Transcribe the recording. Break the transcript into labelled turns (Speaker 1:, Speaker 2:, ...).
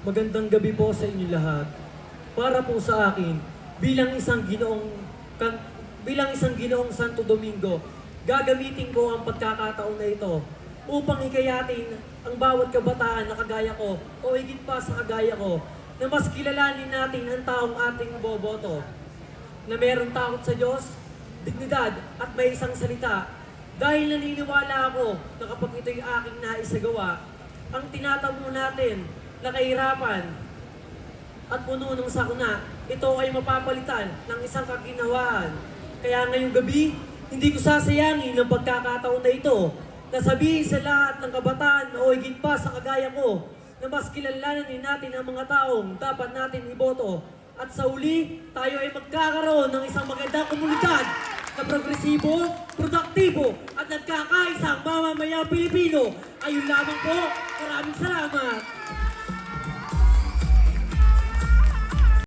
Speaker 1: Magandang gabi po sa inyo lahat. Para po sa akin, bilang isang ginoong Santo Domingo, gagamitin ko ang pagkakataon na ito upang hikayatin ang bawat kabataan na kagaya ko o higit pa sa kagaya ko na mas kilalanin natin ang taong ating boboto. Na merong takot sa Diyos, dignidad at may isang salita. Dahil naniniwala ako na kapag ito'y aking naisagawa, ang tinatamo natin na kahirapan at puno ng sakuna, ito ay mapapalitan ng isang kaginhawaan. Kaya ngayong gabi, hindi ko sasayangin ang pagkakataon na ito na sabihin sa lahat ng kabataan o higit pa sa kagaya ko na mas kilalanin natin ang mga taong dapat natin iboto. At sa uli, tayo ay magkakaroon ng isang magandang komunidad na progresibo, produktibo at nagkakaisang mamamayang Pilipino. Ayun lamang po. Maraming salamat.